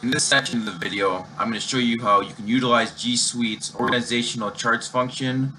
In this section of the video, I'm going to show you how you can utilize G Suite's organizational charts function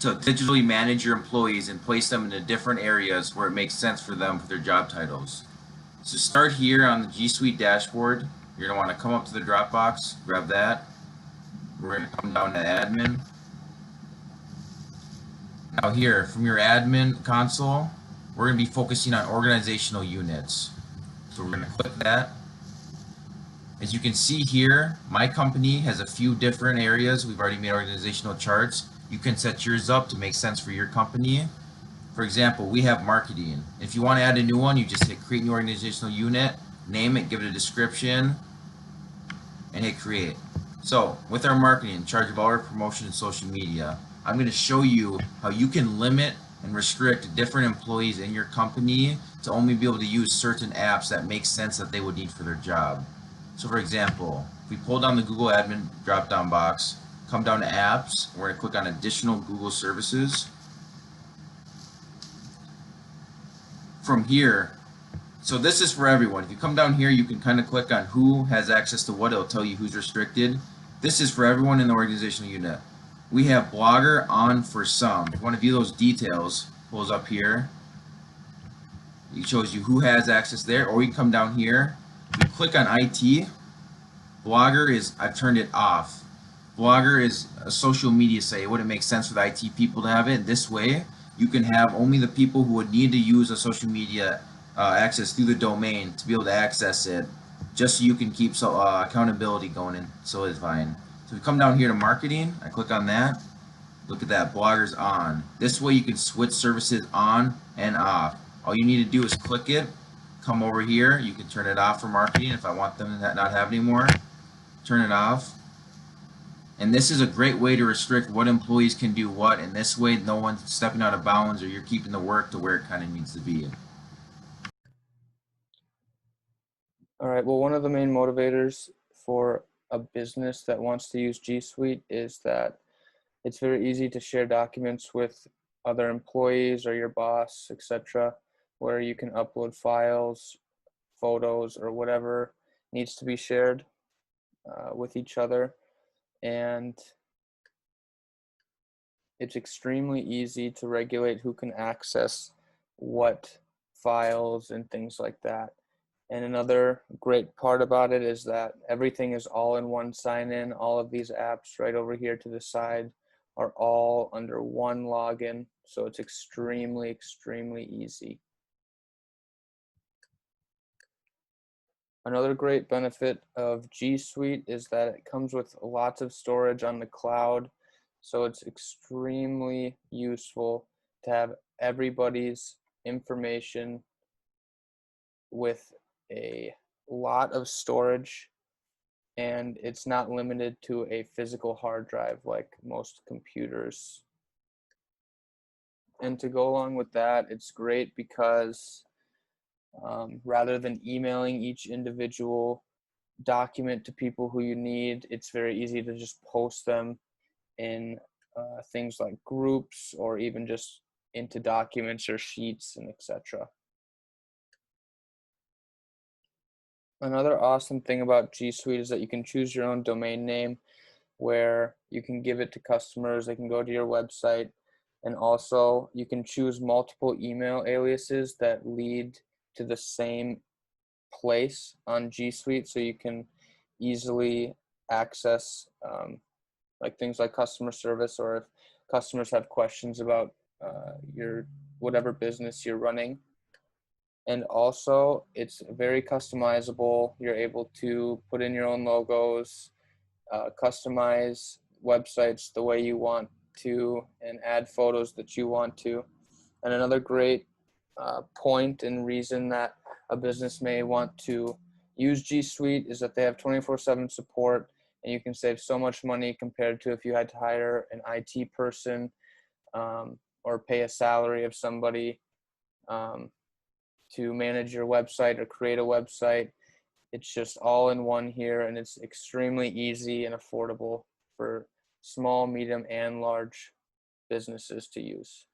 to digitally manage your employees and place them into different areas where it makes sense for them for their job titles. So start here on the G Suite dashboard. You're going to want to come up to the drop box, grab that. We're going to come down to admin. Now here, from your admin console, we're going to be focusing on organizational units. So we're going to click that. As you can see here, my company has a few different areas. We've already made organizational charts. You can set yours up to make sense for your company. For example, we have marketing. If you want to add a new one, you just hit create new organizational unit, name it, give it a description, and hit create. So with our marketing, in charge of all our promotion and social media, I'm going to show you how you can limit and restrict different employees in your company to only be able to use certain apps that make sense that they would need for their job. So for example, if we pull down the Google admin drop-down box, come down to apps, we're going to click on additional Google services. From here, so this is for everyone. If you come down here, you can kind of click on who has access to what. It'll tell you who's restricted. This is for everyone in the organizational unit. We have Blogger on for some. If you want to view those details, pulls up here. It shows you who has access there, or you can come down here. You click on IT. Blogger is, I've turned it off. Blogger is a social media site. It wouldn't make sense for the IT people to have it. This way, you can have only the people who would need to use a social media access through the domain to be able to access it, just so you can keep accountability going, and so it's fine. So we come down here to marketing. I click on that. Look at that, Blogger's on. This way you can switch services on and off. All you need to do is click it. Come over here, you can turn it off for marketing if I want them to not have anymore. Turn it off. And this is a great way to restrict what employees can do what, and this way no one's stepping out of bounds, or you're keeping the work to where it kind of needs to be. All right, well, one of the main motivators for a business that wants to use G Suite is that it's very easy to share documents with other employees or your boss, etc., where you can upload files, photos, or whatever needs to be shared with each other. And it's extremely easy to regulate who can access what files and things like that. And another great part about it is that everything is all in one sign-in. All of these apps right over here to the side are all under one login. So it's extremely, extremely easy. Another great benefit of G Suite is that it comes with lots of storage on the cloud. So it's extremely useful to have everybody's information with a lot of storage, and it's not limited to a physical hard drive like most computers. And to go along with that, it's great because rather than emailing each individual document to people who you need, it's very easy to just post them in things like groups, or even just into documents or sheets, and etc. Another awesome thing about G Suite is that you can choose your own domain name, where you can give it to customers. They can go to your website, and also you can choose multiple email aliases that lead to the same place on G Suite, so you can easily access like things like customer service, or if customers have questions about your whatever business you're running. And also it's very customizable. You're able to put in your own logos, customize websites the way you want to, and add photos that you want to. And another great point and reason that a business may want to use G Suite is that they have 24/7 support, and you can save so much money compared to if you had to hire an IT person or pay a salary of somebody to manage your website or create a website. It's just all in one here, and it's extremely easy and affordable for small, medium, and large businesses to use.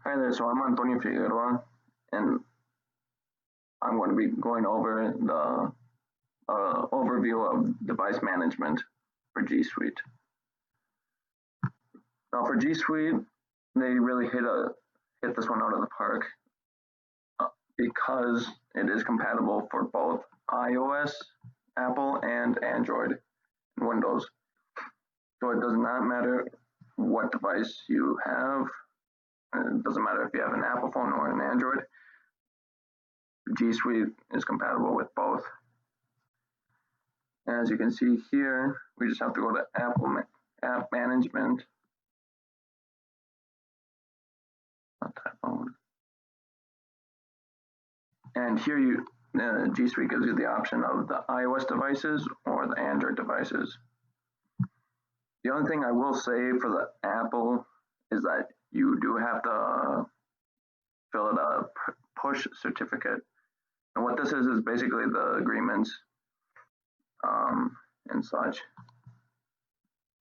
Hi there, so I'm Antonio Figueroa, and I'm going to be going over the overview of device management for G Suite. Now for G Suite, they really hit this one out of the park because it is compatible for both iOS, Apple, and Android and Windows. So it does not matter what device you have. It doesn't matter if you have an Apple phone or an Android. G Suite is compatible with both. As you can see here, we just have to go to Apple App Management. And here G Suite gives you the option of the iOS devices or the Android devices. The only thing I will say for the Apple is that you do have to fill out a push certificate. And what this is basically the agreements and such.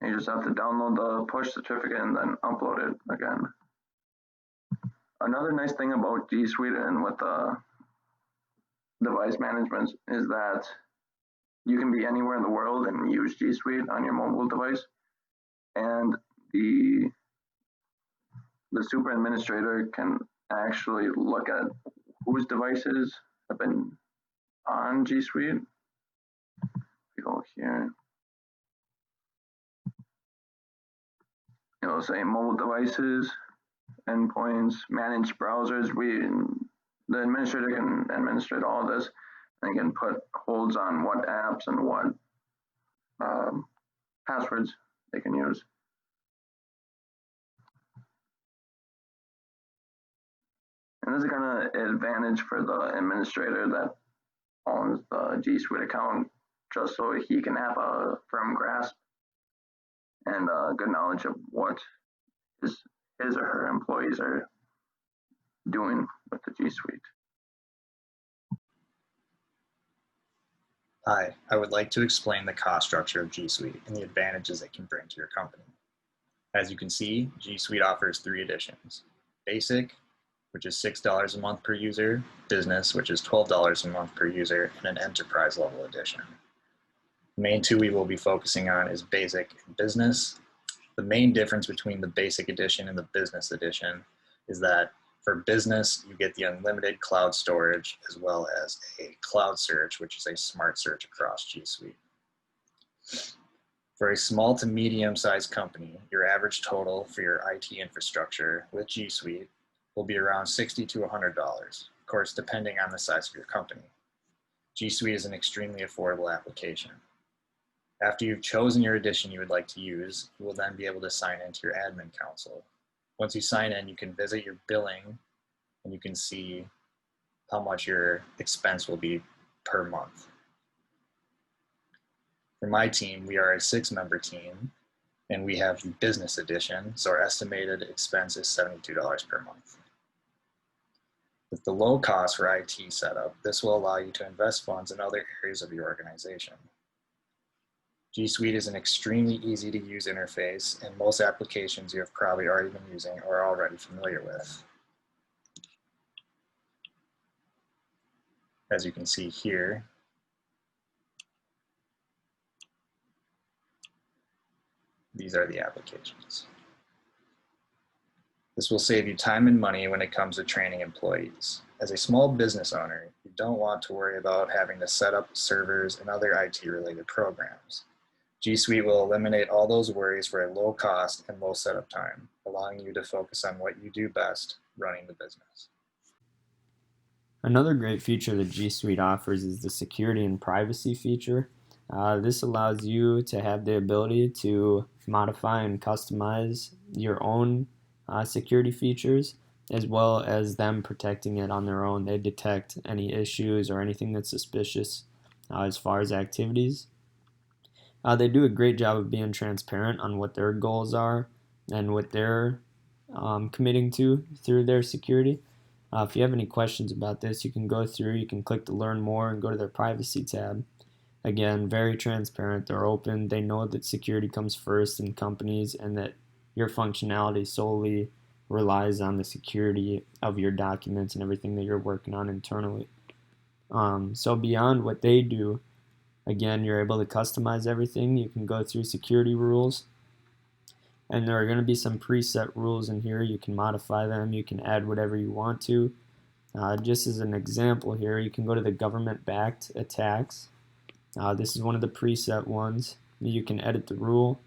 You just have to download the push certificate and then upload it again. Another nice thing about G Suite and with the device management is that you can be anywhere in the world and use G Suite on your mobile device. And the super administrator can actually look at whose devices have been on G Suite. We go here. It'll say mobile devices, endpoints, managed browsers. The administrator can administrate all of this. They can put holds on what apps and what passwords they can use. And this is kind of an advantage for the administrator that owns the G Suite account, just so he can have a firm grasp and a good knowledge of what his or her employees are doing with the G Suite. Hi, I would like to explain the cost structure of G Suite and the advantages it can bring to your company. As you can see, G Suite offers 3 editions. Basic, which is $6 a month per user, Business, which is $12 a month per user, and an Enterprise level edition. The main 2 we will be focusing on is Basic and Business. The main difference between the Basic edition and the Business edition is that for Business, you get the unlimited cloud storage as well as a cloud search, which is a smart search across G Suite. For a small to medium-sized company, your average total for your IT infrastructure with G Suite will be around $60 to $100, of course, depending on the size of your company. G Suite is an extremely affordable application. After you've chosen your edition you would like to use, you will then be able to sign into your admin console. Once you sign in, you can visit your billing and you can see how much your expense will be per month. For my team, we are a 6-member team and we have the Business edition, so our estimated expense is $72 per month. With the low cost for IT setup, this will allow you to invest funds in other areas of your organization. G Suite is an extremely easy to use interface, and most applications you have probably already been using or are already familiar with. As you can see here, these are the applications. This will save you time and money when it comes to training employees. As a small business owner, you don't want to worry about having to set up servers and other IT-related programs. G Suite will eliminate all those worries for a low cost and low setup time, allowing you to focus on what you do best, running the business. Another great feature that G Suite offers is the security and privacy feature. This allows you to have the ability to modify and customize your own security features, as well as them protecting it on their own. They detect any issues or anything that's suspicious as far as activities. They do a great job of being transparent on what their goals are and what they're committing to through their security. If you have any questions about this, you can go through, you can click to learn more and go to their privacy tab. Again, very transparent, they're open, they know that security comes first in companies and that your functionality solely relies on the security of your documents and everything that you're working on internally. So beyond what they do, again, you're able to customize everything. You can go through security rules, and there are going to be some preset rules in here. You can modify them. You can add whatever you want to. Just as an example here, you can go to the government-backed attacks. This is one of the preset ones. You can edit the rule.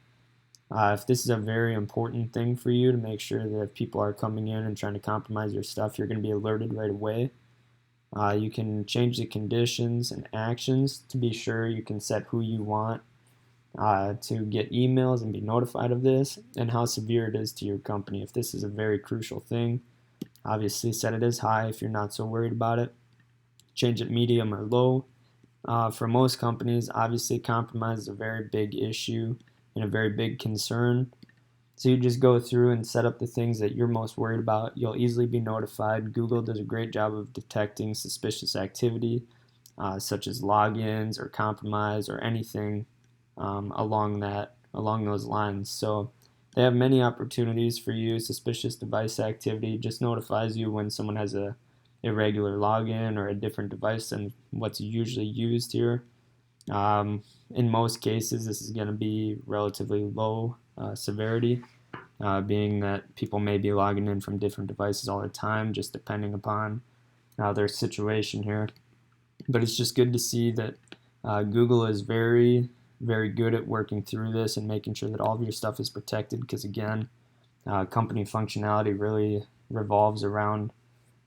If this is a very important thing for you to make sure that if people are coming in and trying to compromise your stuff, you're going to be alerted right away. You can change the conditions and actions to be sure. You can set who you want to get emails and be notified of this, and how severe it is to your company. If this is a very crucial thing, obviously set it as high if you're not so worried about it. Change it medium or low. For most companies, obviously compromise is a very big issue and a very big concern. So you just go through and set up the things that you're most worried about. You'll easily be notified. Google does a great job of detecting suspicious activity, such as logins or compromise or anything along those lines. So they have many opportunities for you. Suspicious device activity just notifies you when someone has a irregular login or a different device than what's usually used here. In most cases, this is going to be relatively low severity, being that people may be logging in from different devices all the time, just depending upon their situation here. But it's just good to see that Google is very, very good at working through this and making sure that all of your stuff is protected, because again, company functionality really revolves around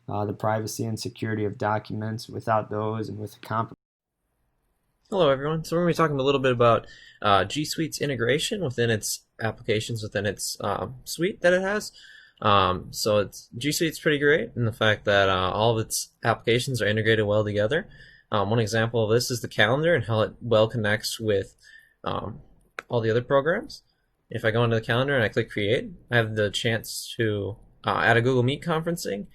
the privacy and security of documents. Without those and with the Hello everyone, so we're going to be talking a little bit about G Suite's integration within its applications, within its suite that it has. G Suite's pretty great in the fact that all of its applications are integrated well together. One example of this is the calendar and how it well connects with all the other programs. If I go into the calendar and I click create, I have the chance to add a Google Meet conferencing,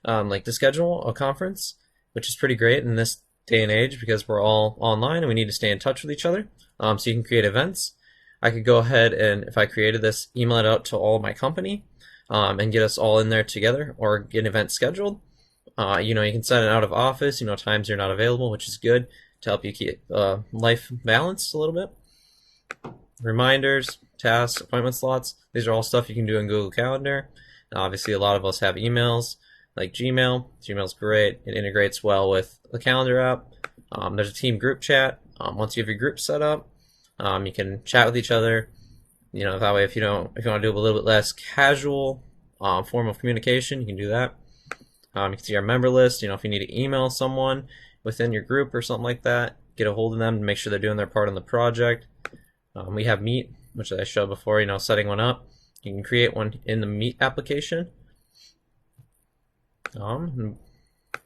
like to schedule a conference, which is pretty great in this day and age because we're all online and we need to stay in touch with each other. So you can create events. I could go ahead and, if I created this, email it out to all of my company and get us all in there together, or get an event scheduled. You can set it out of office, times you're not available, which is good to help you keep life balanced a little bit. Reminders, tasks, appointment slots, these are all stuff you can do in Google Calendar. Obviously, a lot of us have emails like Gmail. Gmail's great. It integrates well with the calendar app. There's a team group chat. Once you have your group set up, you can chat with each other. That way, if you want to do a little bit less casual form of communication, you can do that. You can see our member list. If you need to email someone within your group or something like that, get a hold of them to make sure they're doing their part on the project. We have Meet, which I showed before. Setting one up. You can create one in the Meet application. Then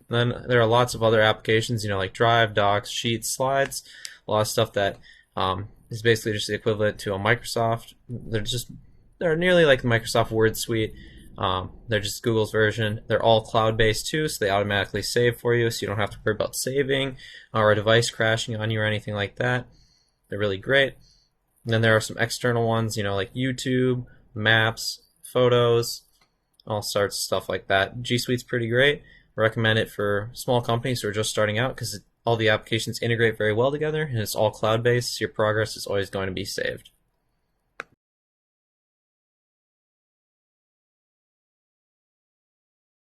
there are lots of other applications, like Drive, Docs, Sheets, Slides, a lot of stuff that is basically just the equivalent to a Microsoft. They're nearly like the Microsoft Word suite. They're just Google's version. They're all cloud-based too, so they automatically save for you, so you don't have to worry about saving or a device crashing on you or anything like that. They're really great. And then there are some external ones, like YouTube, Maps, Photos, all sorts of stuff like that. G Suite's pretty great. I recommend it for small companies who are just starting out because all the applications integrate very well together and it's all cloud-based, so your progress is always going to be saved.